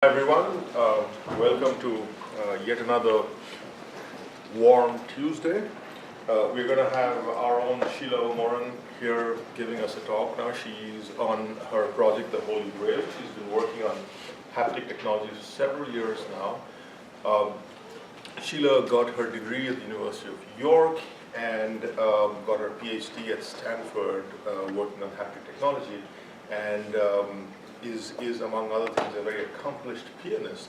Hi everyone, welcome to yet another warm Tuesday. We're going to have our own Sile OModhrain here giving us a talk now. She's on her project, the Holy Grail. She's been working on haptic technology for several years now. Sile got her degree at the University of York and got her PhD at Stanford working on haptic technology. And is among other things a very accomplished pianist.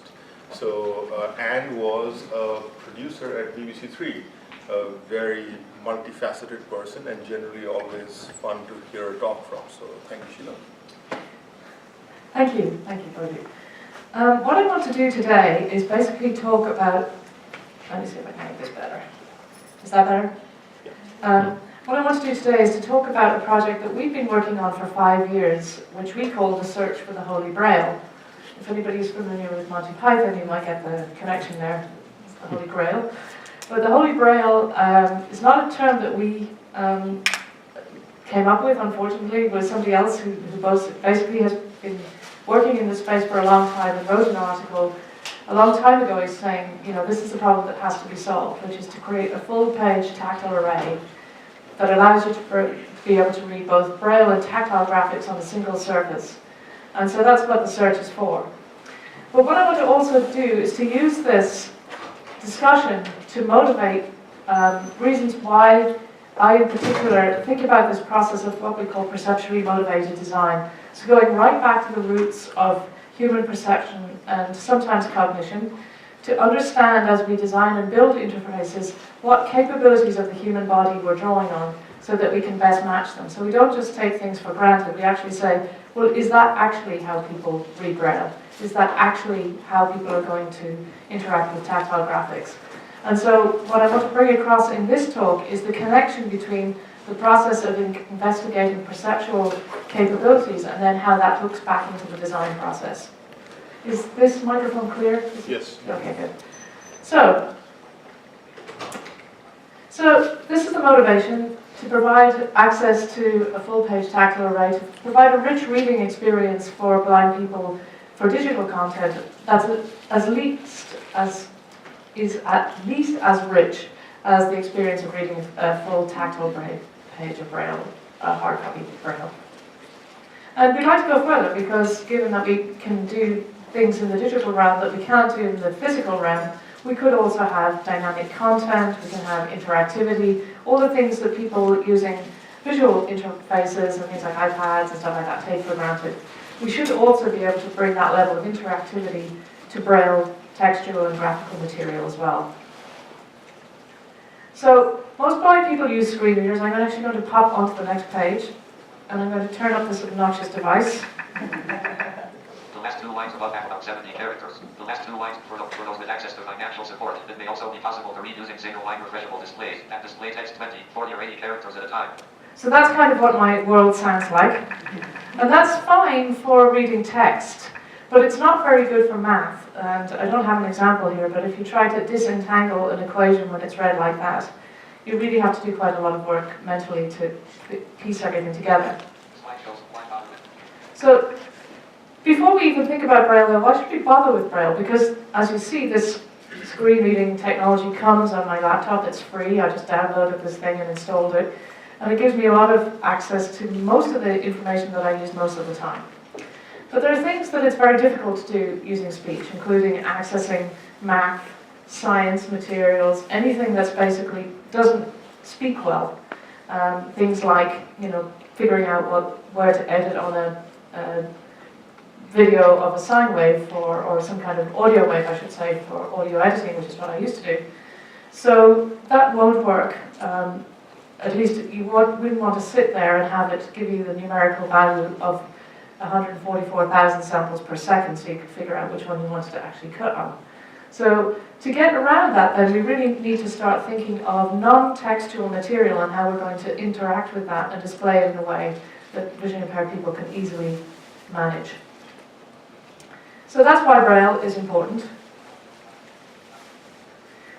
So Anne was a producer at BBC Three, a very multifaceted person and generally always fun to hear her talk from. So thank you, Sile. Thank you, Cody. What I want to do today is basically talk about, let me see if I can make this better. Is that better? Yeah. What I want to do today is to talk about a project that we've been working on for 5 years, which we call the Search for the Holy Grail. If anybody's familiar with Monty Python, you might get the connection there. It's the Holy Grail. But the Holy Grail is not a term that we came up with, unfortunately. It was somebody else who basically has been working in this space for a long time and wrote an article a long time ago. He's saying, you know, this is the problem that has to be solved, which is to create a full-page tactile array that allows you to be able to read both Braille and tactile graphics on a single surface. And so that's what the search is for. But what I want to also do is to use this discussion to motivate reasons why I, in particular, think about this process of what we call perceptually motivated design. So going right back to the roots of human perception and sometimes cognition, to understand as we design and build interfaces what capabilities of the human body we're drawing on so that we can best match them. So we don't just take things for granted, we actually say, well, is that actually how people read Braille? Is that actually how people are going to interact with tactile graphics? And so what I want to bring across in this talk is the connection between the process of investigating perceptual capabilities and then how that hooks back into the design process. Is this microphone clear? Yes. Okay, good. So this is the motivation to provide access to a full-page tactile array, to provide a rich reading experience for blind people for digital content that's at least as rich as the experience of reading a full tactile page of Braille, hard copy Braille. And we'd like to go further because given that we can do things in the digital realm that we can't do in the physical realm, we could also have dynamic content, we can have interactivity, all the things that people using visual interfaces and things like iPads and stuff like that take for granted. We should also be able to bring that level of interactivity to Braille, textual and graphical material as well. So most blind people use screen readers. I'm actually going to pop onto the next page and I'm going to turn up this obnoxious device. The last 2 lines above have about 70 characters. The last 2 lines for those with access to financial support. It may also be possible to read using single-line refreshable displays that display text 20, 40, or 80 characters at a time. So that's kind of what my world sounds like. And that's fine for reading text, but it's not very good for math. And I don't have an example here, but if you try to disentangle an equation when it's read like that, you really have to do quite a lot of work mentally to piece everything together. So before we even think about Braille, though, why should we bother with Braille? Because, as you see, this screen reading technology comes on my laptop. It's free. I just downloaded this thing and installed it. And it gives me a lot of access to most of the information that I use most of the time. But there are things that it's very difficult to do using speech, including accessing math, science materials, anything that's basically doesn't speak well. Things like, you know, figuring out where to edit on a video of a sine wave or some kind of audio wave, I should say, for audio editing, which is what I used to do. So that won't work. At least you wouldn't want to sit there and have it give you the numerical value of 144,000 samples per second so you could figure out which one you wanted to actually cut on. So to get around that, then, we really need to start thinking of non-textual material and how we're going to interact with that and display it in a way that vision impaired people can easily manage. So that's why Braille is important.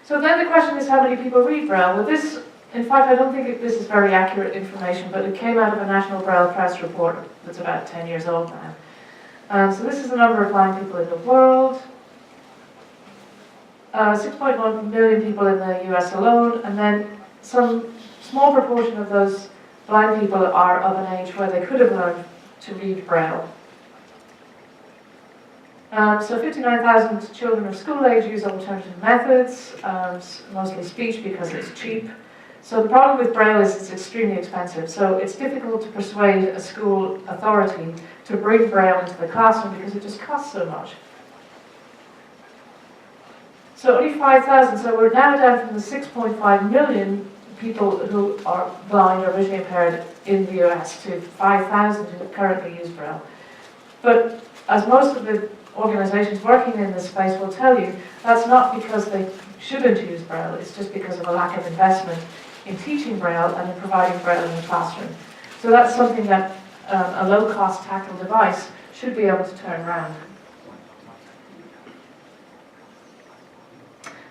So then the question is, how many people read Braille? Well, this, in fact, I don't think this is very accurate information, but it came out of a National Braille Press report that's about 10 years old now. So this is the number of blind people in the world. 6.1 million people in the US alone, and then some small proportion of those blind people are of an age where they could have learned to read Braille. So 59,000 children of school age use alternative methods, mostly speech because it's cheap. So the problem with Braille is it's extremely expensive. So it's difficult to persuade a school authority to bring Braille into the classroom because it just costs so much. So only 5,000, so we're now down from the 6.5 million people who are blind or visually impaired in the US to 5,000 who currently use Braille. But as most of the organizations working in this space will tell you, that's not because they shouldn't use Braille, it's just because of a lack of investment in teaching Braille and in providing Braille in the classroom. So that's something that a low-cost tactile device should be able to turn around.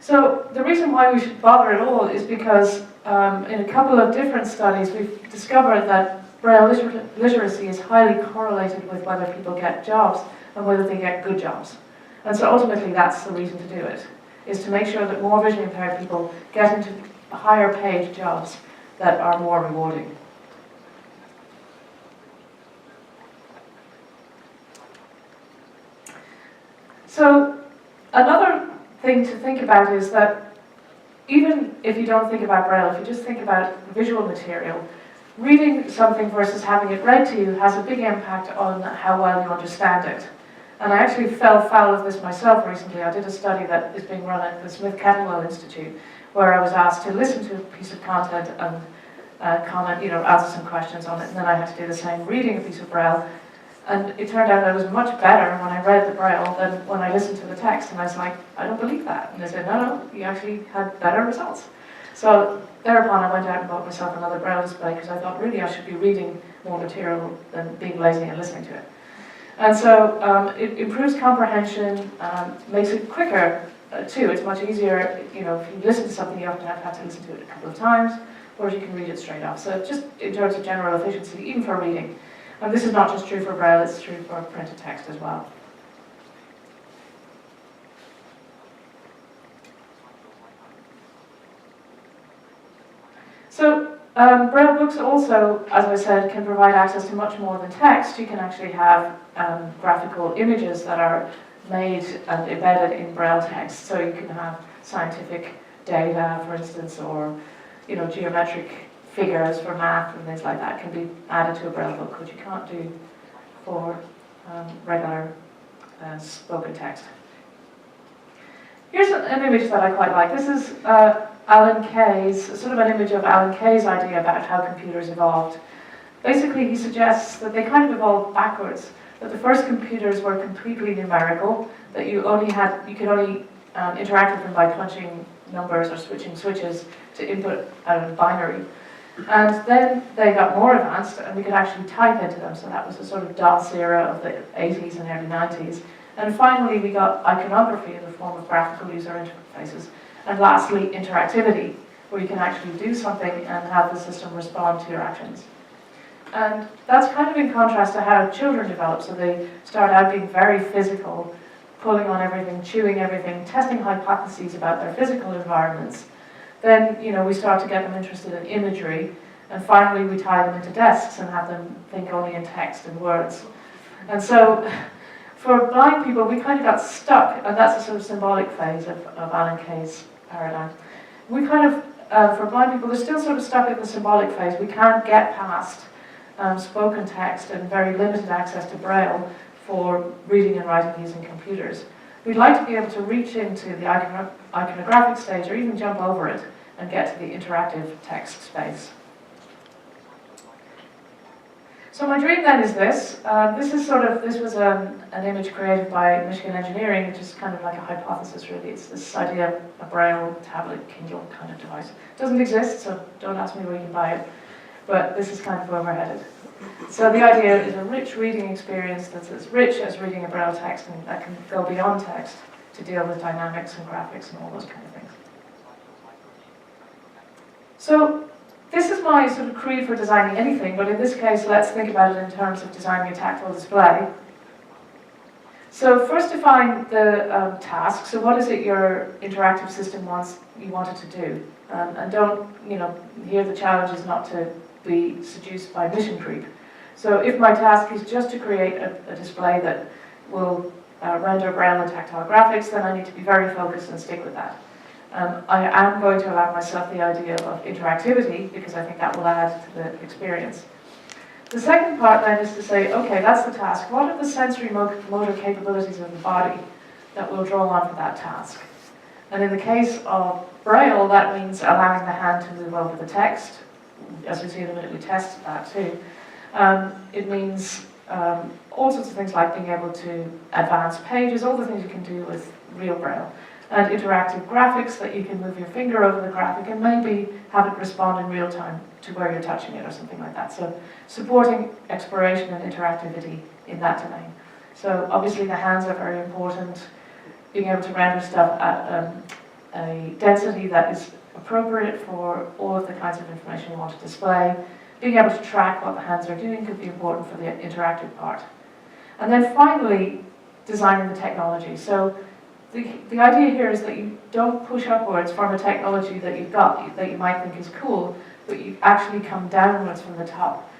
So the reason why we should bother at all is because in a couple of different studies we've discovered that Braille literacy is highly correlated with whether people get jobs and whether they get good jobs. And so ultimately that's the reason to do it, is to make sure that more visually impaired people get into higher paid jobs that are more rewarding. So another thing to think about is that even if you don't think about Braille, if you just think about visual material, reading something versus having it read to you has a big impact on how well you understand it. And I actually fell foul of this myself recently. I did a study that is being run at the Smith Kettlewell Institute, where I was asked to listen to a piece of content and comment, answer some questions on it, and then I had to do the same reading a piece of Braille. And it turned out I was much better when I read the Braille than when I listened to the text, and I was like, I don't believe that. And they said, no, you actually had better results. So thereupon I went out and bought myself another Braille display because I thought really I should be reading more material than being lazy and listening to it. And so it improves comprehension, makes it quicker too. It's much easier, if you listen to something you often have to listen to it a couple of times, whereas you can read it straight off. So just in terms of general efficiency, even for reading. And this is not just true for Braille, it's true for printed text as well. So Braille books also, as I said, can provide access to much more than text. You can actually have graphical images that are made and embedded in Braille text. So you can have scientific data, for instance, or geometric figures for math and things like that can be added to a Braille book, which you can't do for regular spoken text. Here's an image that I quite like. This is Alan Kay's, sort of an image of Alan Kay's idea about how computers evolved. Basically, he suggests that they kind of evolved backwards, that the first computers were completely numerical, that you could only interact with them by punching numbers or switching switches to input out of binary. And then they got more advanced and we could actually type into them, so that was the sort of DOS era of the 80s and early 90s. And finally we got iconography in the form of graphical user interfaces. And lastly, interactivity, where you can actually do something and have the system respond to your actions. And that's kind of in contrast to how children develop. So they start out being very physical, pulling on everything, chewing everything, testing hypotheses about their physical environments. Then, we start to get them interested in imagery, and finally we tie them into desks and have them think only in text and words. And so, for blind people, we kind of got stuck, and that's a sort of symbolic phase of Alan Kay's paradigm. We kind of, for blind people, they're still sort of stuck in the symbolic phase. We can't get past spoken text and very limited access to Braille for reading and writing using computers. We'd like to be able to reach into the iconographic stage or even jump over it and get to the interactive text space. So my dream then is this. This was an image created by Michigan Engineering, which is kind of like a hypothesis really. It's this idea of a Braille tablet Kindle kind of device. It doesn't exist, so don't ask me where you can buy it. But this is kind of where we're headed. So the idea is a rich reading experience that's as rich as reading a Braille text and that can go beyond text to deal with dynamics and graphics and all those kind of things. So this is my sort of creed for designing anything, but in this case let's think about it in terms of designing a tactile display. So first define the task. So what is it your interactive system you want it to do? And don't, here the challenge is not to be seduced by mission creep. So if my task is just to create a display that will render Braille and tactile graphics, then I need to be very focused and stick with that. I am going to allow myself the idea of interactivity because I think that will add to the experience. The second part then is to say, okay, that's the task. What are the sensory motor capabilities of the body that will draw on for that task? And in the case of Braille, that means allowing the hand to move over the text. As we see in a minute, we test that too. It means all sorts of things like being able to advance pages, all the things you can do with real Braille. And interactive graphics, that you can move your finger over the graphic and maybe have it respond in real time to where you're touching it or something like that. So supporting exploration and interactivity in that domain. So obviously the hands are very important. Being able to render stuff at a density that is appropriate for all of the kinds of information you want to display. Being able to track what the hands are doing could be important for the interactive part. And then finally, designing the technology. So the idea here is that you don't push upwards from a technology that you've got, that you might think is cool, but you actually come downwards from the top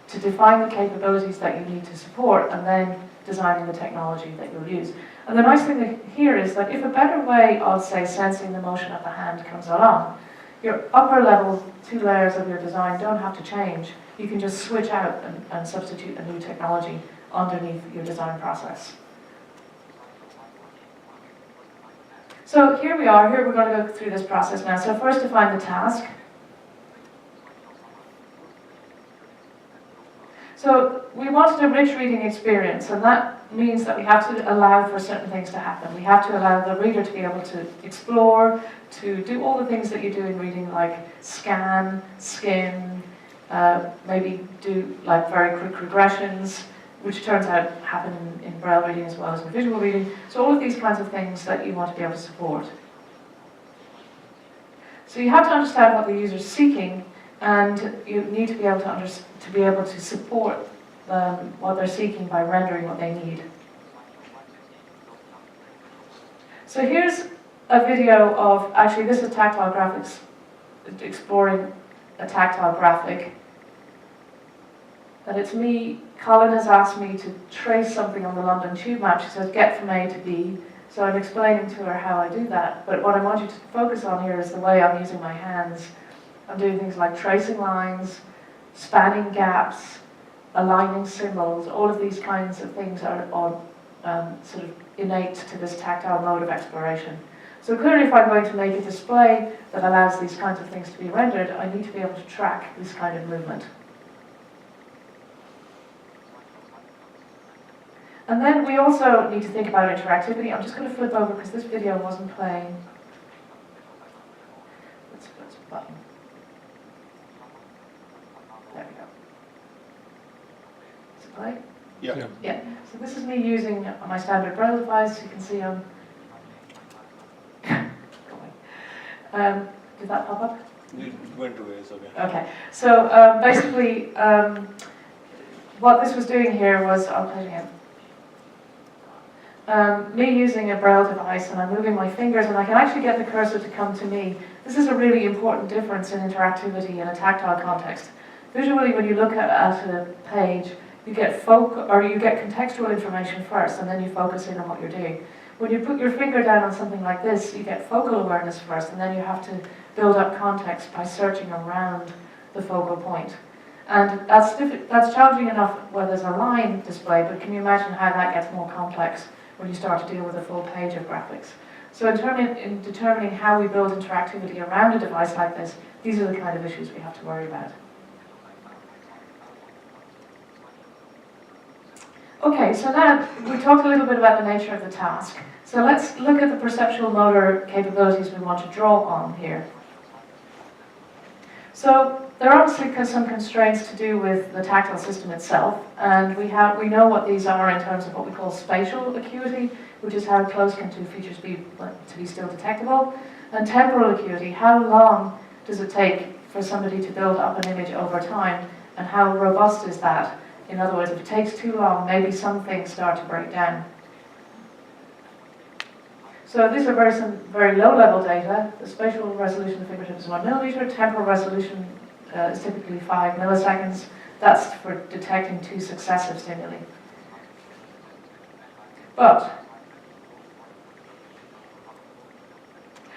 to define the capabilities that you need to support and then designing the technology that you'll use. And the nice thing here is that if a better way of, say, sensing the motion of the hand comes along, your upper level 2 layers of your design don't have to change. You can just switch out and substitute a new technology underneath your design process. So here we are, here we're going to go through this process now. So first define the task. So we wanted a rich reading experience, and that means that we have to allow for certain things to happen. We have to allow the reader to be able to explore, to do all the things that you do in reading, like scan, skim, maybe do like very quick regressions, which turns out happen in Braille reading as well as in visual reading. So all of these kinds of things that you want to be able to support. So you have to understand what the user is seeking, and you need to be able to support what they're seeking by rendering what they need. So here's a video of, actually this is tactile graphics, exploring a tactile graphic. And it's me, Colin has asked me to trace something on the London Tube map. She says, get from A to B. So I'm explaining to her how I do that. But what I want you to focus on here is the way I'm using my hands. I'm doing things like tracing lines, spanning gaps, aligning symbols. All of these kinds of things are sort of innate to this tactile mode of exploration. So clearly if I'm going to make a display that allows these kinds of things to be rendered, I need to be able to track this kind of movement. And then we also need to think about interactivity. I'm just going to flip over because this video wasn't playing. Let's press a button. There we go. Does it play? Yeah. Yeah. So this is me using my standard Braille device. You can see I'm did that pop up? It went away, so okay. Okay. So basically, what this was doing here was, I'll play it again. Me using a Braille device, and I'm moving my fingers, and I can actually get the cursor to come to me. This is a really important difference in interactivity in a tactile context. Visually, when you look at a page, you get contextual information first, and then you focus in on what you're doing. When you put your finger down on something like this, you get focal awareness first, and then you have to build up context by searching around the focal point. And that's challenging enough where there's a line display, but can you imagine how that gets more complex when you start to deal with a full page of graphics? So in determining how we build interactivity around a device like this, these are the kind of issues we have to worry about. Okay, so now we talked a little bit about the nature of the task. So let's look at the perceptual motor capabilities we want to draw on here. So there are obviously some constraints to do with the tactile system itself, and we know what these are in terms of what we call spatial acuity, which is how close can two features be to be still detectable, and temporal acuity, how long does it take for somebody to build up an image over time, and how robust is that? In other words, if it takes too long, maybe some things start to break down. So these are some very low-level data. The spatial resolution of the fingertip is 1 millimeter. Temporal resolution is typically 5 milliseconds. That's for detecting 2 successive stimuli.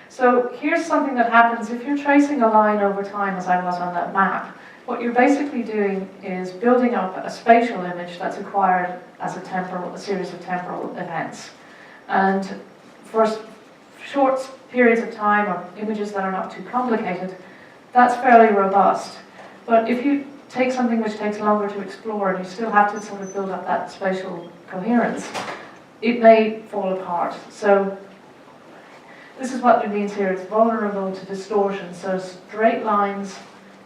So here's something that happens if you're tracing a line over time, as I was on that map. What you're basically doing is building up a spatial image that's acquired as a series of temporal events. And for short periods of time, or images that are not too complicated, that's fairly robust. But if you take something which takes longer to explore and you still have to sort of build up that spatial coherence, it may fall apart. So this is what it means here. It's vulnerable to distortion. So straight lines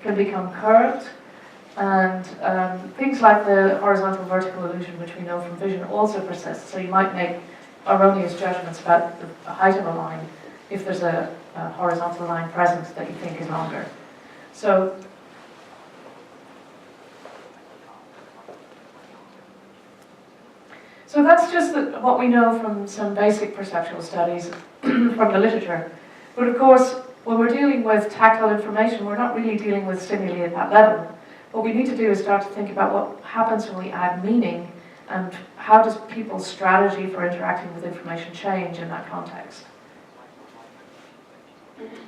can become curved, and things like the horizontal vertical illusion, which we know from vision, also persists. So you might make erroneous judgments about the height of a line if there's a horizontal line present that you think is longer. So that's just what we know from some basic perceptual studies from the literature. But of course, when we're dealing with tactile information, we're not really dealing with stimuli at that level. What we need to do is start to think about what happens when we add meaning, and how does people's strategy for interacting with information change in that context.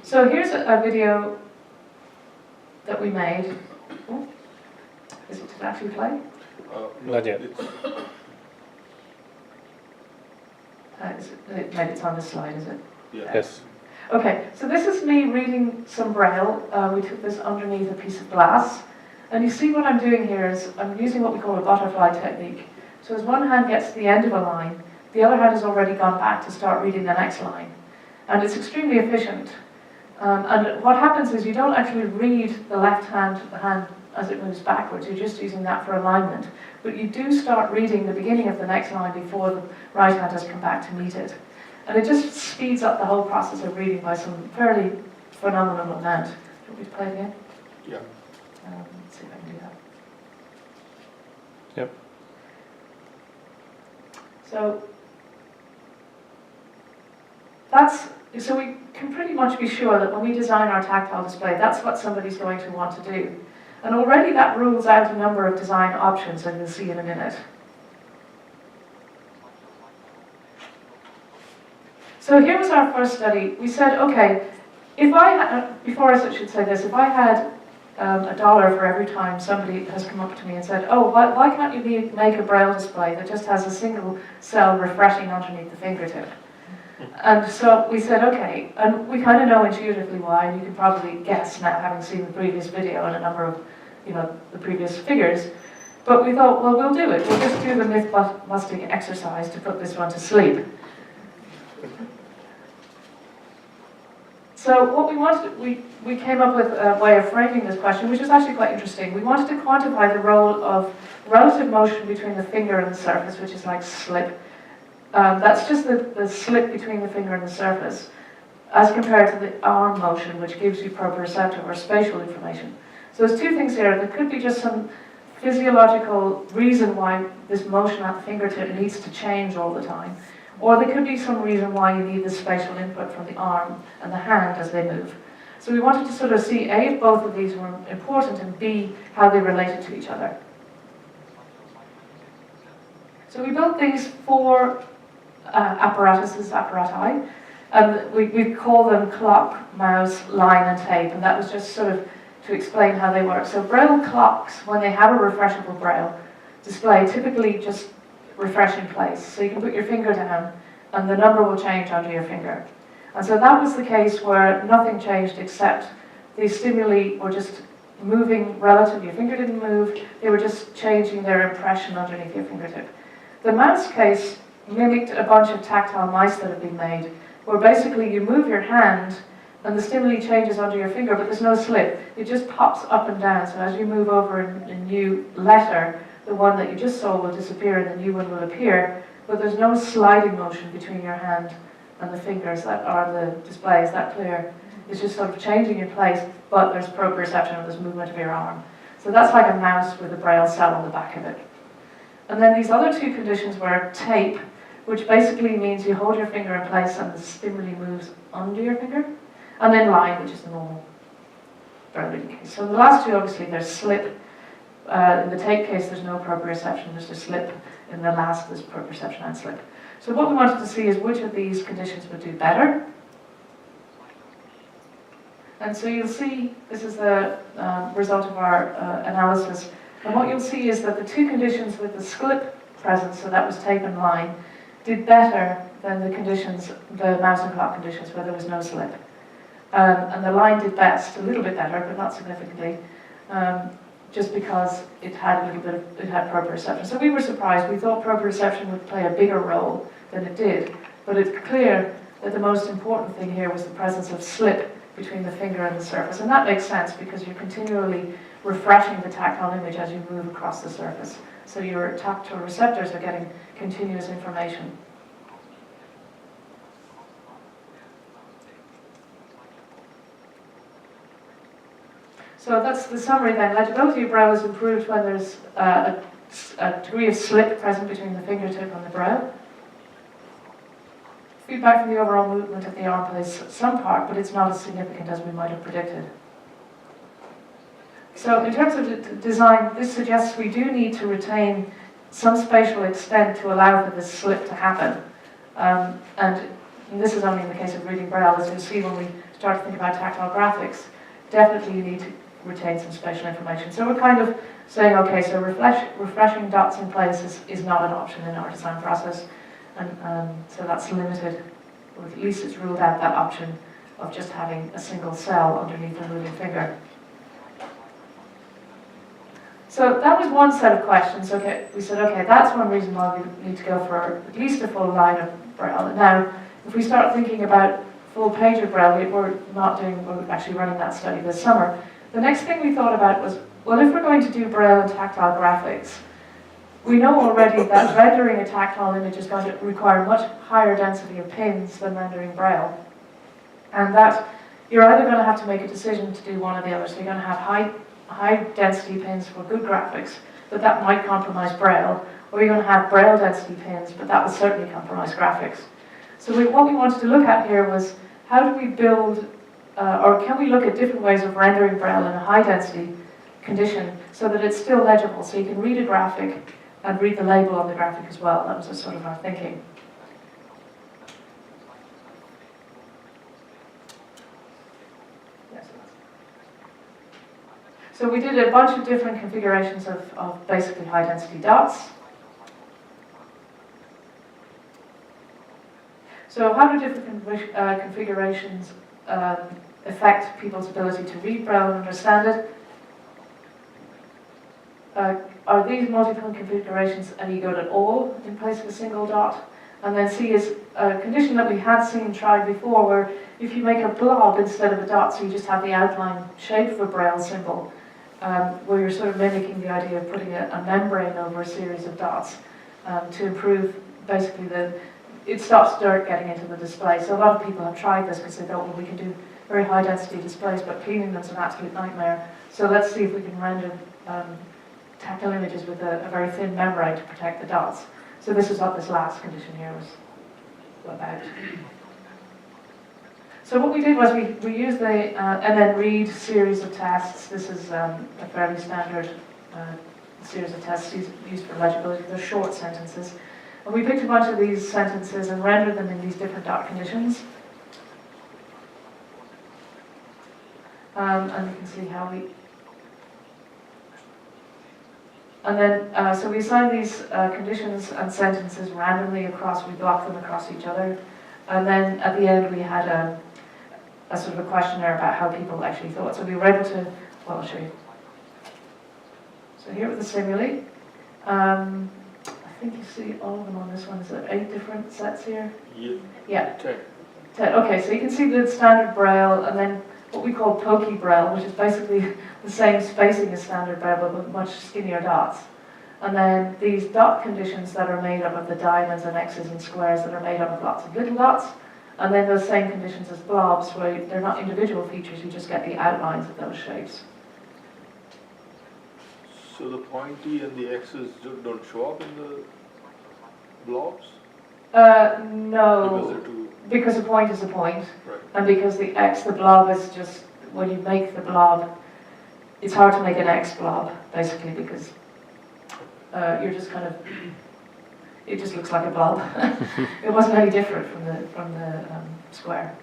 So here's a video that we made. Oh, is it actually play? Not yet. Maybe it's on this slide, is it? Yeah. Yes. Okay, so this is me reading some Braille. We took this underneath a piece of glass. And you see what I'm doing here is I'm using what we call a butterfly technique. So as one hand gets to the end of a line, the other hand has already gone back to start reading the next line. And it's extremely efficient. And what happens is you don't actually read the left hand as it moves backwards. You're just using that for alignment. But you do start reading the beginning of the next line before the right hand has come back to meet it. And it just speeds up the whole process of reading by some fairly phenomenal amount. Do you want me to play it again? Yeah. Let's see if I can do that. Yep. So we can pretty much be sure that when we design our tactile display, that's what somebody's going to want to do. And already that rules out a number of design options, as you'll see in a minute. So here was our first study. We said, okay, if I had, before I should say this, if I had $1 for every time somebody has come up to me and said, oh, why can't you make a Braille display that just has a single cell refreshing underneath the fingertip? And so we said, okay, and we kind of know intuitively why, and you can probably guess now, having seen the previous video and a number of, the previous figures. But we thought, well, we'll do it. We'll just do the myth-busting exercise to put this one to sleep. So what we wanted, we came up with a way of framing this question, which is actually quite interesting. We wanted to quantify the role of relative motion between the finger and the surface, which is like slip. That's just the slip between the finger and the surface, as compared to the arm motion, which gives you proprioceptive or spatial information. So there's two things here. There could be just some physiological reason why this motion at the fingertip needs to change all the time. Or there could be some reason why you need the spatial input from the arm and the hand as they move. So we wanted to sort of see, A, if both of these were important, and B, how they related to each other. So we built these 4 apparati, and we call them clock, mouse, line, and tape, and that was just sort of to explain how they work. So Braille clocks, when they have a refreshable Braille display, typically just refresh in place. So you can put your finger down, and the number will change under your finger. And so that was the case where nothing changed except the stimuli were just moving relative. Your finger didn't move, they were just changing their impression underneath your fingertip. The mouse case mimicked a bunch of tactile mice that have been made, where basically you move your hand and the stimuli changes under your finger, but there's no slip. It just pops up and down. So as you move over a new letter, the one that you just saw will disappear and the new one will appear, but there's no sliding motion between your hand and the fingers that are the display. Is that clear? It's just sort of changing in place, but there's proprioception and there's movement of your arm. So that's like a mouse with a Braille cell on the back of it. And then these other 2 conditions were tape, which basically means you hold your finger in place and the stimuli moves under your finger, and then line, which is the normal Braille reading case. So the last two, obviously, there's slip. In the tape case, there's no proprioception, there's just slip. In the last, there's proprioception and slip. So what we wanted to see is which of these conditions would do better. And so you'll see, this is the result of our analysis, and what you'll see is that the two conditions with the slip present, so that was tape and line, did better than the conditions, the mouse and clock conditions where there was no slip. And the line did best, a little bit better, but not significantly, just because it had a little bit of, it had proprioception. So we were surprised. We thought proprioception would play a bigger role than it did, but it's clear that the most important thing here was the presence of slip between the finger and the surface. And that makes sense because you're continually refreshing the tactile image as you move across the surface. So your tactile receptors are getting continuous information. So that's the summary then. Legibility of Braille is improved when there's a degree of slip present between the fingertip and the Braille. Feedback from the overall movement of the arm plays some part, but it's not as significant as we might have predicted. So in terms of design, this suggests we do need to retain some spatial extent to allow for this slip to happen. And this is only in the case of reading Braille. As you'll see when we start to think about tactile graphics, definitely you need to retain some spatial information. So we're kind of saying, okay, so refreshing dots in place is not an option in our design process. And so that's limited, or at least it's ruled out that option of just having a single cell underneath a moving finger. So that was one set of questions. Okay, we said, okay, that's one reason why we need to go for at least a full line of Braille. And now, if we start thinking about full page of Braille, we're actually running that study this summer. The next thing we thought about was, well, if we're going to do Braille and tactile graphics, we know already that rendering a tactile image is going to require much higher density of pins than rendering Braille. And that you're either going to have to make a decision to do one or the other. So you're going to have high density pins for good graphics, but that might compromise Braille, or you're going to have Braille density pins, but that will certainly compromise graphics. So what we wanted to look at here was, how do we build, or can we look at different ways of rendering Braille in a high density condition so that it's still legible, so you can read a graphic and read the label on the graphic as well. That was sort of our thinking. Yes. So we did a bunch of different configurations of basically high density dots. So how do different configurations affect people's ability to read Braille and understand it? Are these multiple configurations any good at all in place of a single dot? And then C is a condition that we had seen tried before, where if you make a blob instead of a dot, so you just have the outline shape of a Braille symbol, where you're sort of mimicking the idea of putting a membrane over a series of dots to improve basically it stops dirt getting into the display. So a lot of people have tried this because they thought, well, we can do very high density displays, but cleaning them's an absolute nightmare. So let's see if we can render tactile images with a very thin membrane to protect the dots. So this is what this last condition here was about. So what we did was we used the and then read series of tests. This is a fairly standard series of tests used for legibility. They're short sentences. And we picked a bunch of these sentences and rendered them in these different dot conditions. And you can see how we... And then, so we assign these conditions and sentences randomly across, we block them across each other. And then at the end we had a sort of a questionnaire about how people actually thought. So we were able to, well, I'll show you. So here are the stimuli. I think you see all of them on this one. Is there 8 different sets here? Yeah. 10. Okay, so you can see the standard Braille, and then what we call pokey Braille, which is basically the same spacing as standard Braille, but with much skinnier dots. And then these dot conditions that are made up of the diamonds and X's and squares that are made up of lots of little dots. And then those same conditions as blobs, where they're not individual features, you just get the outlines of those shapes. So the pointy and the X's don't show up in the blobs? No. Because they're too, Because a point is a point, Right. and because the X, the blob, is just, when you make the blob, it's hard to make an X blob, basically, because you're just kind of, it just looks like a blob. It wasn't any different from the square.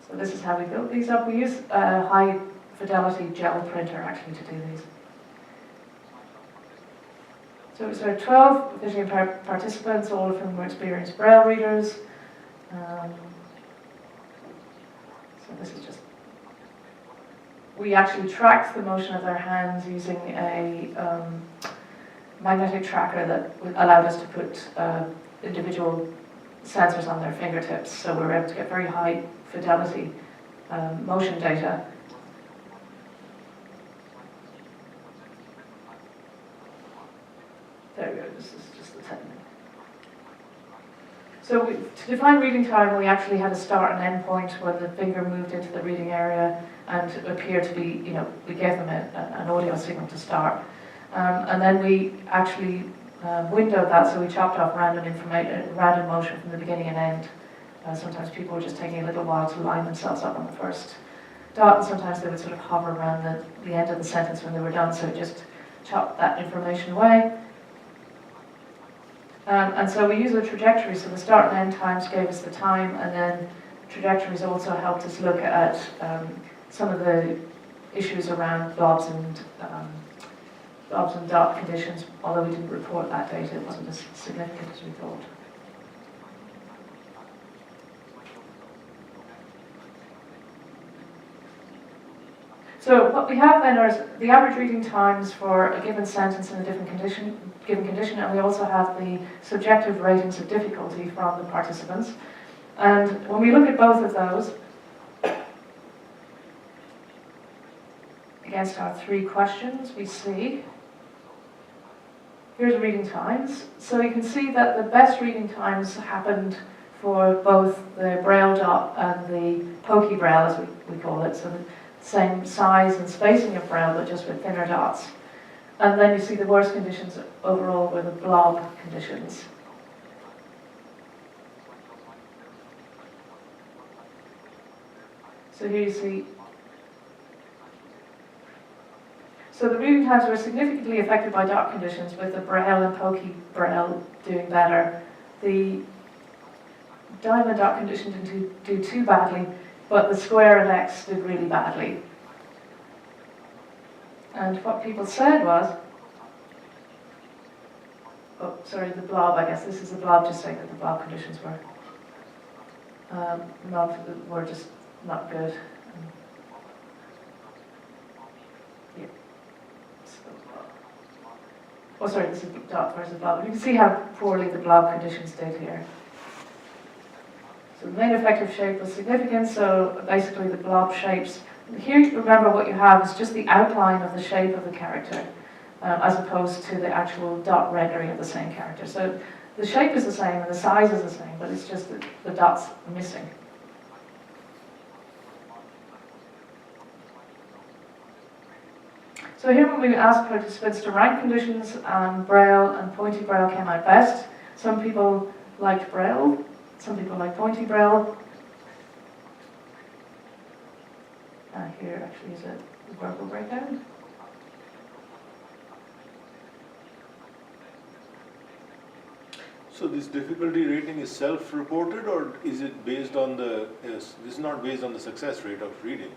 So this is how we built these up. We use a high fidelity gel printer actually to do these. So it was 12 visually impaired participants, all of whom were experienced Braille readers. So this is just, we actually tracked the motion of their hands using a magnetic tracker that allowed us to put individual sensors on their fingertips. So we were able to get very high fidelity motion data. There we go, this is just the technique. So to define reading time, we actually had a start and end point when the finger moved into the reading area and appeared to be, we gave them an audio signal to start. And then we actually windowed that, so we chopped off random motion from the beginning and end. Sometimes people were just taking a little while to line themselves up on the first dot, and sometimes they would sort of hover around the end of the sentence when they were done, so it just chopped that information away. And so we use a trajectory, so the start and end times gave us the time, and then trajectories also helped us look at some of the issues around blobs and dot conditions, although we didn't report that data, it wasn't as significant as we thought. So what we have then are the average reading times for a given sentence in a given condition, and we also have the subjective ratings of difficulty from the participants. And when we look at both of those, against our 3 questions, we see, here's reading times. So you can see that the best reading times happened for both the Braille dot and the pokey Braille, as we call it. So the same size and spacing of Braille, but just with thinner dots. And then you see the worst conditions overall were the blob conditions. So here you see, so the reading times were significantly affected by dot conditions, with the Braille and pokey Braille doing better. The diamond dot condition didn't do too badly, but the square and X did really badly. And what people said was, oh, sorry, the blob, I guess this is the blob, just saying that the blob conditions were just not good. Yeah. Oh, sorry, this is dot versus blob. You can see how poorly the blob conditions did here. So the main effective shape was significant, so basically the blob shapes. Here, remember what you have is just the outline of the shape of the character, as opposed to the actual dot rendering of the same character. So the shape is the same and the size is the same, but it's just that the dots are missing. So here when we asked participants to rank conditions, Braille and pointy Braille came out best. Some people liked Braille. Some people like pointy Braille. Here actually is a verbal breakdown. so this difficulty rating is self-reported, or is it based on this is not based on the success rate of reading?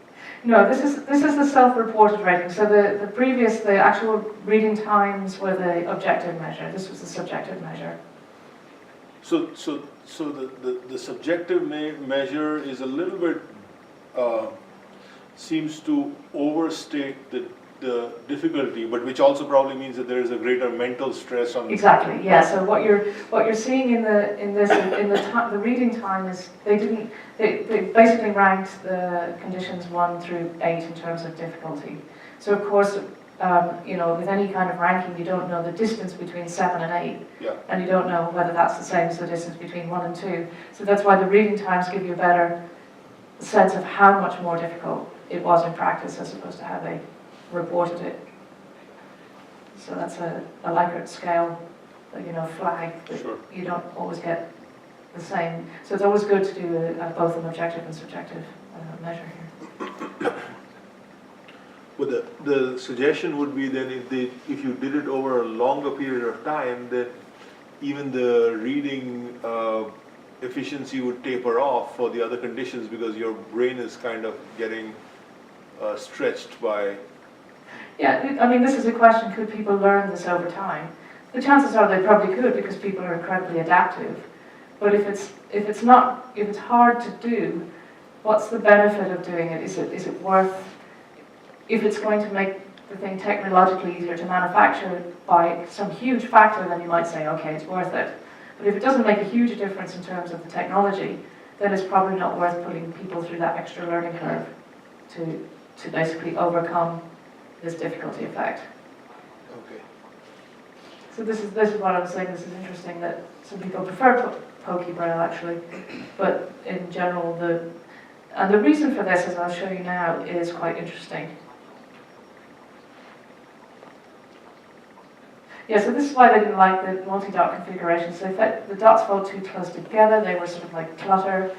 No, this is the self-reported rating. So the actual reading times were the objective measure. This was the subjective measure. So the subjective measure is a little bit seems to overstate the difficulty, but which also probably means that there is a greater mental stress on. Exactly. Yeah. So what you're seeing in the reading time is they basically ranked the conditions 1 through 8 in terms of difficulty. So of course, with any kind of ranking, you don't know the distance between 7 and 8, Yeah. and you don't know whether that's the same as the distance between 1 and 2. So that's why the reading times give you a better sense of how much more difficult it was in practice, as opposed to how they reported it So that's a Likert scale, flag that Sure. you don't always get the same. So it's always good to do both an objective and subjective measure here. But the suggestion would be then if you did it over a longer period of time, then even the reading efficiency would taper off for the other conditions because your brain is kind of getting stretched by. Yeah, I mean, this is a question, could people learn this over time? The chances are they probably could because people are incredibly adaptive. But if it's hard to do, what's the benefit of doing it? Is it worth, if it's going to make the thing technologically easier to manufacture by some huge factor, then you might say, okay, it's worth it. But if it doesn't make a huge difference in terms of the technology, then it's probably not worth putting people through that extra learning curve to basically overcome this difficulty effect. Okay. So this is what I was saying. This is interesting that some people prefer pokey braille actually, but in general the reason for this, as I'll show you now, is quite interesting. Yeah, so this is why they didn't like the multi-dot configuration. So the dots felt too close together. They were sort of like clutter.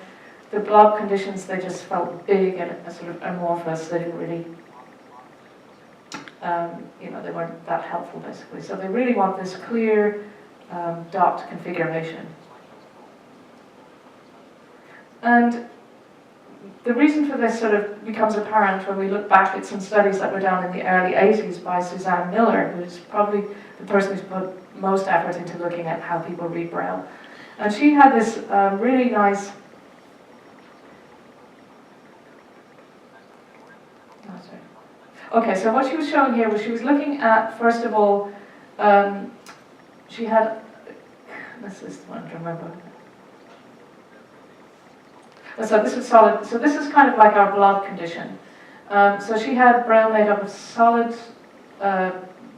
The blob conditions, they just felt big and sort of amorphous. They didn't really, they weren't that helpful basically. So they really want this clear dot configuration. And the reason for this sort of becomes apparent when we look back at some studies that were done in the early 80s by Suzanne Miller, who's probably the person who's put most effort into looking at how people read Braille. And she had this really nice... Okay, so what she was showing here was she was looking at, first of all, she had... This is the one to remember. So this is solid. So this is kind of like our blob condition. So she had Braille made up of solid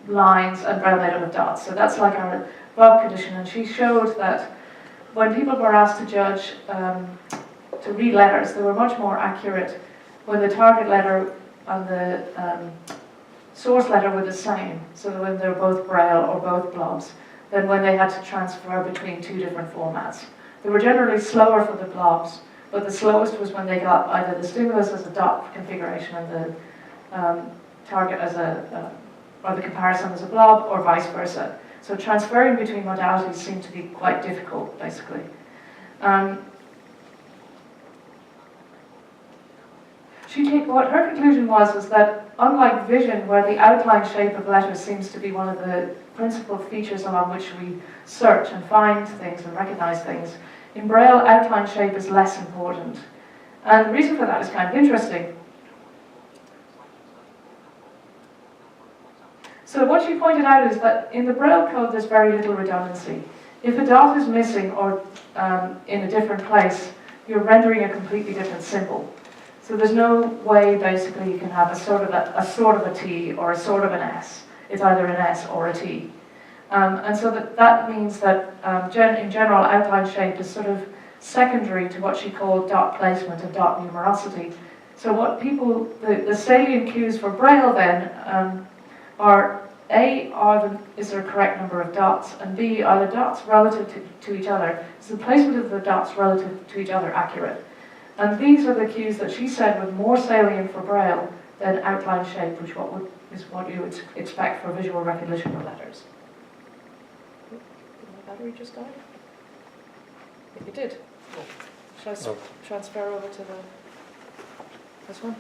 lines and Braille made up of dots. So that's like our blob condition. And she showed that when people were asked to judge, to read letters, they were much more accurate when the target letter and the source letter were the same. So when they were both Braille or both blobs, than when they had to transfer between two different formats. They were generally slower for the blobs, but the slowest was when they got either the stimulus as a dot configuration and the target as or the comparison as a blob, or vice versa. So transferring between modalities seemed to be quite difficult, basically. What her conclusion was that unlike vision, where the outline shape of letters seems to be one of the principal features along which we search and find things and recognize things, in Braille, outline shape is less important. And the reason for that is kind of interesting. So what she pointed out is that in the Braille code there's very little redundancy. If a dot is missing or in a different place, you're rendering a completely different symbol. So there's no way basically you can have a sort of a T or a sort of an S. It's either an S or a T. And so that means that in general outline shape is sort of secondary to what she called dot placement and dot numerosity. So what people, the salient cues for Braille then are A, is there a correct number of dots, and B, are the dots relative to each other? Is the placement of the dots relative to each other accurate? And these are the cues that she said were more salient for Braille than outline shape, which is what you would expect for visual recognition of letters. Did my battery just die? It did. Shall I transfer over to this one?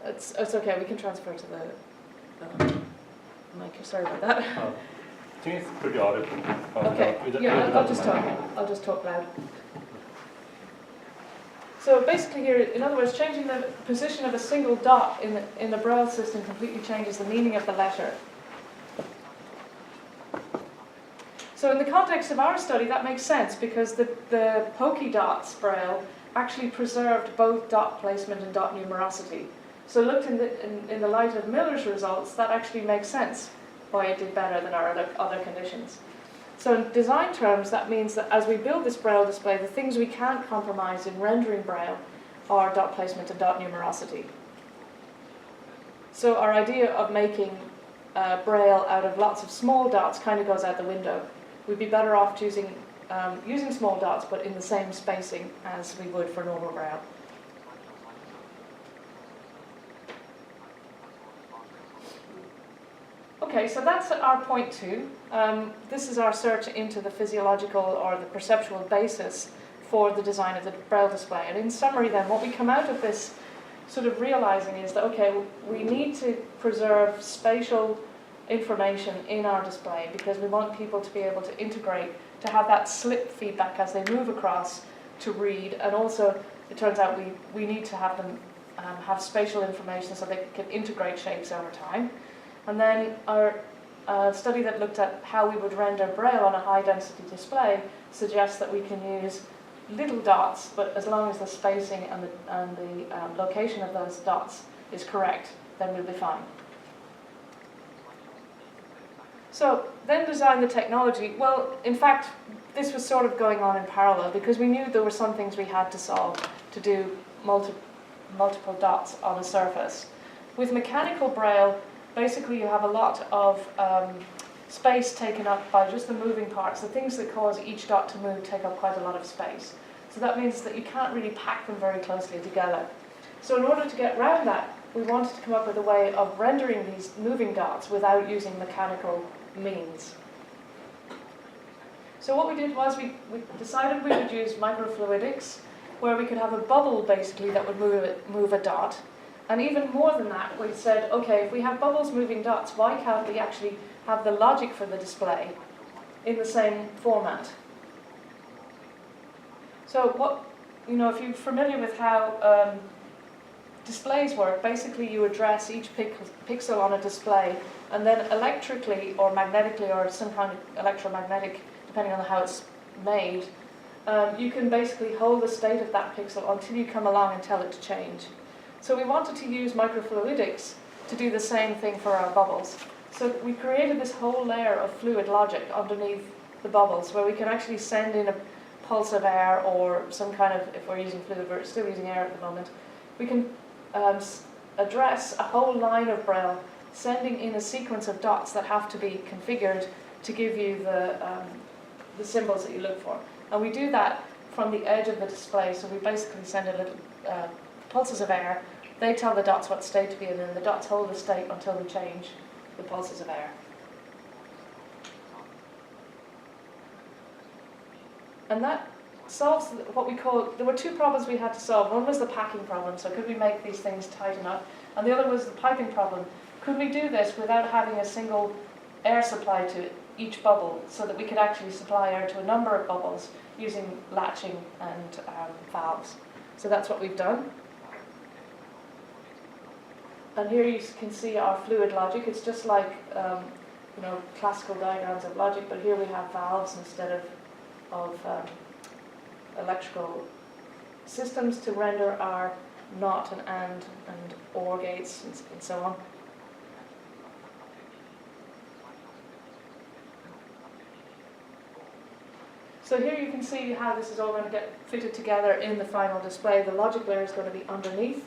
It's okay, we can transfer to the mic. Sorry about that. I think it's pretty audible. Okay, yeah, I'll just talk loud. So basically here, in other words, changing the position of a single dot in the Braille system completely changes the meaning of the letter. So in the context of our study, that makes sense because the pokey dots Braille actually preserved both dot placement and dot numerosity. So looked in the light of Miller's results, that actually makes sense why it did better than our other conditions. So in design terms, that means that as we build this Braille display, the things we can't compromise in rendering Braille are dot placement and dot numerosity. So our idea of making Braille out of lots of small dots kind of goes out the window. We'd be better off using small dots, but in the same spacing as we would for normal Braille. Okay, so that's our point 2. This is our search into the physiological or the perceptual basis for the design of the Braille display. And in summary then, what we come out of this sort of realizing is that, okay, we need to preserve spatial information in our display because we want people to be able to integrate, to have that slip feedback as they move across to read. And also, it turns out we need to have them have spatial information so they can integrate shapes over time. And then our study that looked at how we would render Braille on a high-density display suggests that we can use little dots, but as long as the spacing and the location of those dots is correct, then we'll be fine. So then design the technology. Well, in fact, this was sort of going on in parallel because we knew there were some things we had to solve to do multiple dots on a surface. With mechanical Braille, basically you have a lot of space taken up by just the moving parts. The things that cause each dot to move take up quite a lot of space. So that means that you can't really pack them very closely together. So in order to get around that, we wanted to come up with a way of rendering these moving dots without using mechanical means. So what we did was we decided we would use Microfluidics, where we could have a bubble basically that would move a dot. And even more than that, we said, okay, if we have bubbles moving dots, why can't we actually have the logic for the display in the same format? So if you're familiar with how displays work, basically you address each pixel on a display, and then electrically or magnetically or some kind of electromagnetic, depending on how it's made, you can basically hold the state of that pixel until you come along and tell it to change. So we wanted to use microfluidics to do the same thing for our bubbles. So we created this whole layer of fluid logic underneath the bubbles where we can actually send in a pulse of air or some kind of, if we're using fluid, we're still using air at the moment, we can address a whole line of Braille, sending in a sequence of dots that have to be configured to give you the symbols that you look for. And we do that from the edge of the display, so we basically send in little pulses of air. They tell the dots what state to be in, and the dots hold the state until we change the pulses of air. And that solves what we call, there were 2 problems we had to solve. One was the packing problem, so could we make these things tight enough? And the other was the piping problem. Could we do this without having a single air supply to each bubble so that we could actually supply air to a number of bubbles using latching and valves? So that's what we've done. And here you can see our fluid logic. It's just like classical diagrams of logic, but here we have valves instead of electrical systems to render our not and or gates and so on. So here you can see how this is all going to get fitted together in the final display. The logic layer is going to be underneath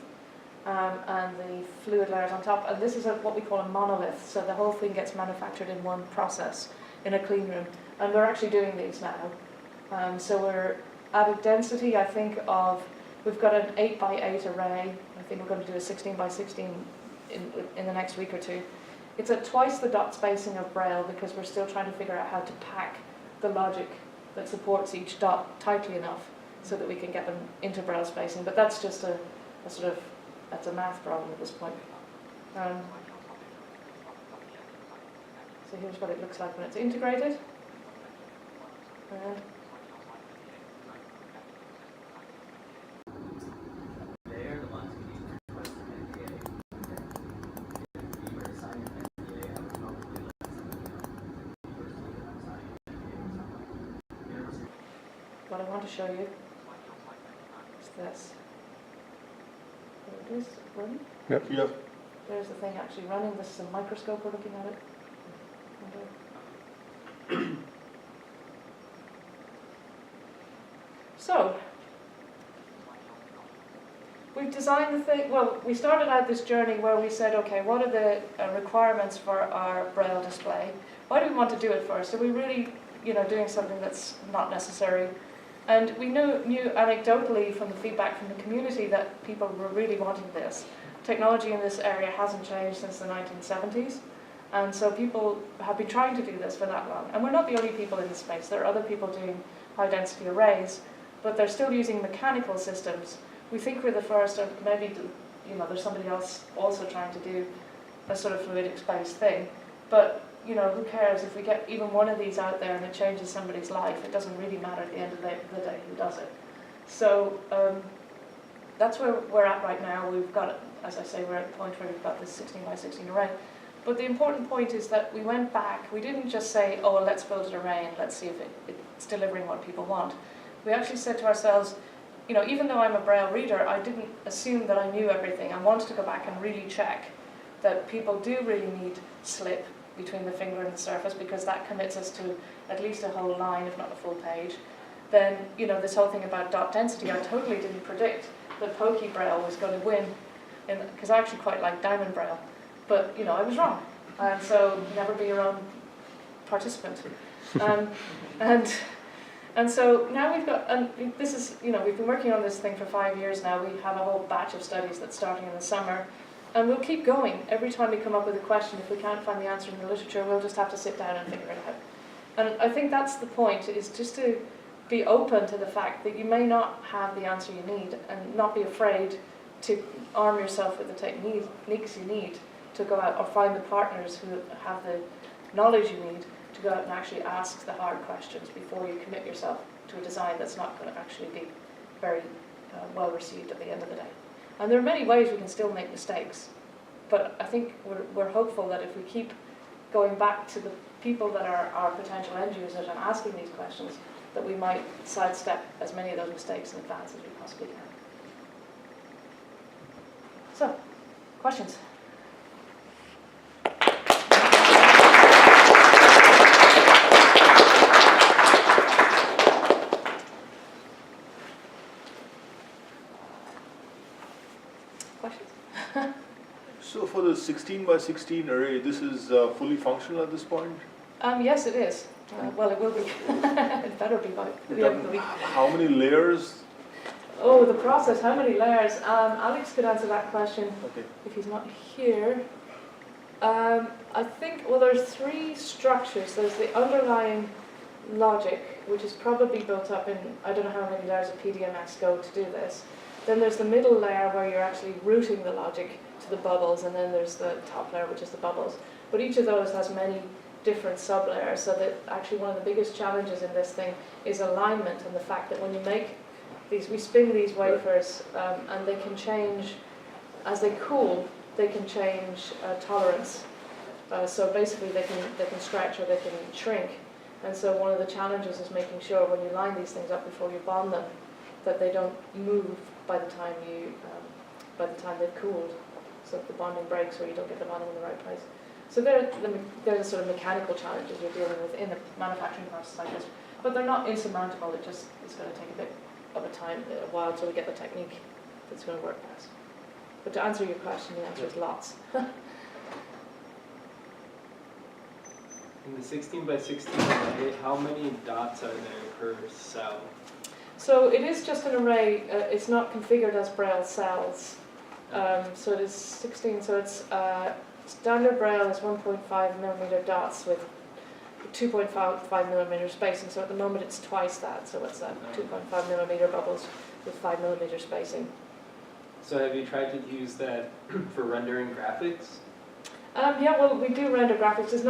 and the fluid layer is on top. And this is what we call a monolith. So the whole thing gets manufactured in one process in a clean room. And we're actually doing these now. So we're at a density, I think, we've got an 8x8 array. I think we're going to do a 16x16 in the next week or 2. It's at twice the dot spacing of Braille because we're still trying to figure out how to pack the logic that supports each dot tightly enough so that we can get them into Braille spacing. But that's just that's a math problem at this point. So here's what it looks like when it's integrated. What I want to show you is this. There it is, running. Yep. There's the thing actually running. This is a microscope, we're looking at it. So, we've we've designed the thing, well, we started out this journey where we said, okay, what are the requirements for our Braille display? Why do we want to do it first? Are we really, doing something that's not necessary? And we knew anecdotally from the feedback from the community that people were really wanting this. Technology in this area hasn't changed since the 1970s. And so people have been trying to do this for that long. And we're not the only people in the space. There are other people doing high-density arrays, but they're still using mechanical systems. We think we're the first, or maybe there's somebody else also trying to do a sort of fluidics-based thing. But who cares if we get even one of these out there and it changes somebody's life? It doesn't really matter at the end of the day who does it. So that's where we're at right now. We've got, as I say, we're at the point where we've got this 16 by 16 array. But the important point is that we went back. We didn't just say, oh, let's build an array and let's see if it's delivering what people want. We actually said to ourselves, even though I'm a Braille reader, I didn't assume that I knew everything. I wanted to go back and really check that people do really need slip between the finger and the surface, because that commits us to at least a whole line, if not a full page. Then, this whole thing about dot density, I totally didn't predict that Pokey Braille was going to win, because I actually quite like Diamond Braille. But, I was wrong. And so, never be your own participant. And so now we've got, and this is, we've been working on this thing for 5 years now. We have a whole batch of studies that's starting in the summer. And we'll keep going. Every time we come up with a question, if we can't find the answer in the literature, we'll just have to sit down and figure it out. And I think that's the point, is just to be open to the fact that you may not have the answer you need, and not be afraid to arm yourself with the techniques you need to go out, or find the partners who have the knowledge you need to go out and actually ask the hard questions before you commit yourself to a design that's not going to actually be very well received at the end of the day. And there are many ways we can still make mistakes, but I think we're hopeful that if we keep going back to the people that are our potential end users and asking these questions, that we might sidestep as many of those mistakes in advance as we possibly can. So, questions? So for the 16 by 16 array, this is fully functional at this point? Yes, it is. Well, it will be. It better be by the end of the week. How many layers? Oh, the process, how many layers? Alex could answer that question if he's not here. I think, well, there's 3 structures. There's the underlying logic, which is probably built up in, I don't know how many layers of PDMS go to do this. Then there's the middle layer where you're actually routing the logic to the bubbles, and then there's the top layer, which is the bubbles. But each of those has many different sub-layers, so that actually one of the biggest challenges in this thing is alignment, and the fact that when you make these, we spin these wafers, and they can change, as they cool, they can change tolerance. So basically they can stretch or they can shrink. And so one of the challenges is making sure when you line these things up before you bond them, that they don't move by the time they've cooled, so that the bonding breaks or you don't get the bonding in the right place. So they're the sort of mechanical challenges you're dealing with in the manufacturing process like this, but they're not insurmountable. It's going to take a bit of a while till we get the technique that's going to work best. But to answer your question, the answer is lots. In the 16 by 16 array, how many dots are there per cell? So it is just an array. It's not configured as Braille cells. So it is 16. So it's standard Braille is 1.5 millimeter dots with 2.5 millimeter spacing. So at the moment it's twice that. So it's 2.5 millimeter bubbles with 5 millimeter spacing. So have you tried to use that for rendering graphics? Yeah, well, we do render graphics. It's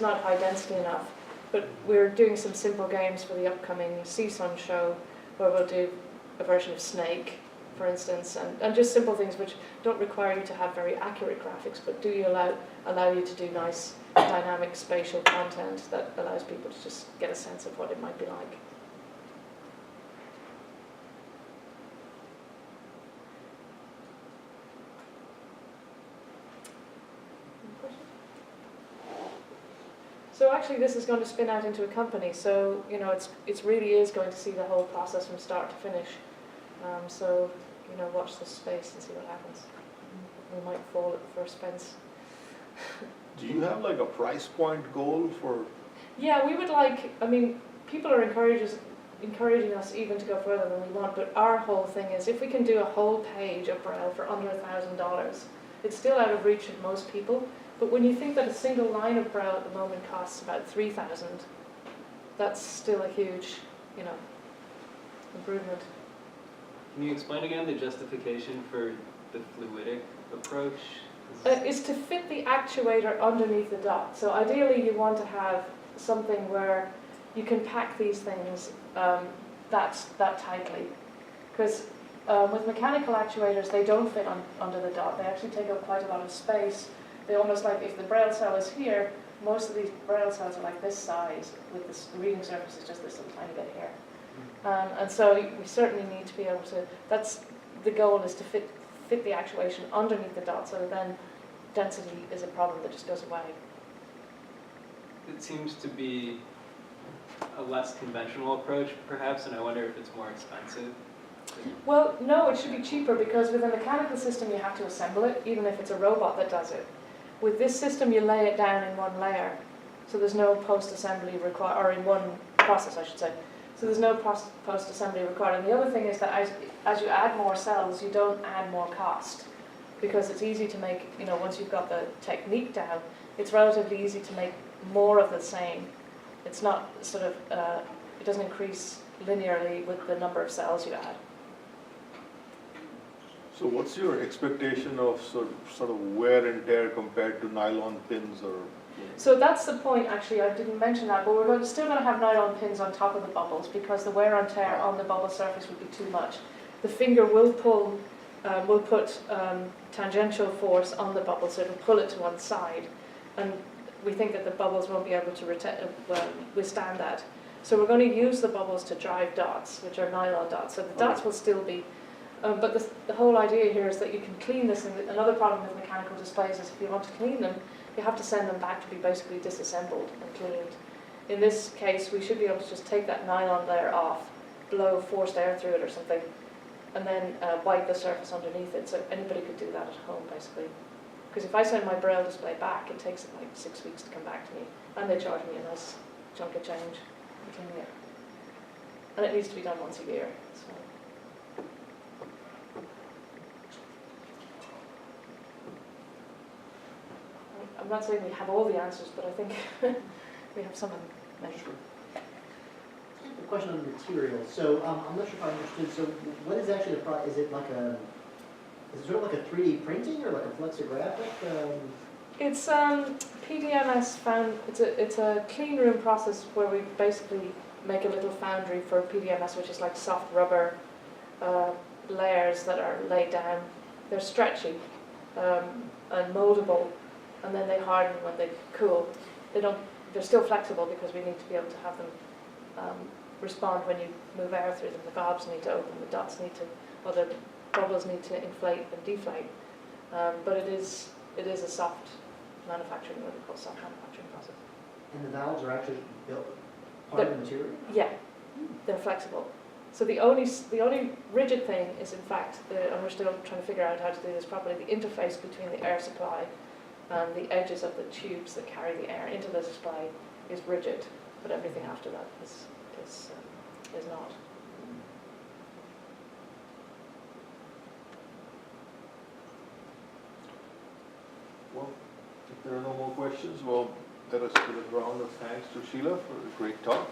not high density enough, but we're doing some simple games for the upcoming CSUN show, where we'll do a version of Snake, for instance, and just simple things which don't require you to have very accurate graphics, but do allow you to do nice dynamic spatial content that allows people to just get a sense of what it might be like. So actually this is going to spin out into a company, so it's really is going to see the whole process from start to finish. So you know, watch this space and see what happens. We might fall at the first fence. Do you have like a price point goal for? Yeah, we would like, I mean, people are encouraging us even to go further than we want, but our whole thing is if we can do a whole page of Braille for under $1,000, it's still out of reach of most people, but when you think that a single line of Braille at the moment costs about $3,000, that's still a huge, you know, improvement. Can you explain again the justification for the fluidic approach? Is to fit the actuator underneath the dot. So ideally you want to have something where you can pack these things that tightly. Because with mechanical actuators, they don't fit under the dot. They actually take up quite a lot of space. They almost like, if the Braille cell is here, most of these Braille cells are like this size, with this, the reading surface is just this little tiny bit here. And so we certainly need to be able to, that's the goal, is to fit the actuation underneath the dot, so then density is a problem that just goes away. It seems to be a less conventional approach, perhaps, and I wonder if it's more expensive. Well, no, it should be cheaper, because with a mechanical system you have to assemble it, even if it's a robot that does it. With this system you lay it down in one layer, so there's no post-assembly required, or in one process I should say. So there's no post-assembly required. And the other thing is that as you add more cells, you don't add more cost, because it's easy to make, you know, once you've got the technique down, it's relatively easy to make more of the same. It's not sort of, it doesn't increase linearly with the number of cells you add. So what's your expectation of sort of wear and tear compared to nylon pins or? So that's the point, actually. I didn't mention that, but we're still going to have nylon pins on top of the bubbles, because the wear and tear on the bubble surface would be too much. The finger will pull, will put tangential force on the bubble, so it'll pull it to one side, and we think that the bubbles won't be able to withstand that. So we're going to use the bubbles to drive dots, which are nylon dots. So the dots will still be, but the whole idea here is that you can clean this. And another problem with mechanical displays is if you want to clean them, you have to send them back to be basically disassembled and cleaned. In this case, we should be able to just take that nylon layer off, blow forced air through it or something, and then wipe the surface underneath it. So anybody could do that at home, basically. Because if I send my Braille display back, it takes like 6 weeks to come back to me, and they charge me a nice chunk of change for cleaning it. And it needs to be done once a year. So. I'm not saying we have all the answers, but I think we have some measure. A question on the material. So I'm not sure if I understood. So what is actually the is it like a, is it sort of like a 3D printing or like a flexographic? It's PDMS found. It's a clean room process where we basically make a little foundry for PDMS, which is like soft rubber layers that are laid down. They're stretchy and moldable, and then they harden when they cool. They're still flexible because we need to be able to have them respond when you move air through them. The valves need to open, the dots need to, or the bubbles need to inflate and deflate. But it is a soft manufacturing, what we call soft manufacturing process. And the valves are actually built part of the material? Yeah, they're flexible. So the only rigid thing is, in fact, and we're still trying to figure out how to do this properly, the interface between the air supply and the edges of the tubes that carry the air into the display is rigid, but everything after that is not. Well, if there are no more questions, well, let us give a round of thanks to Sheila for a great talk.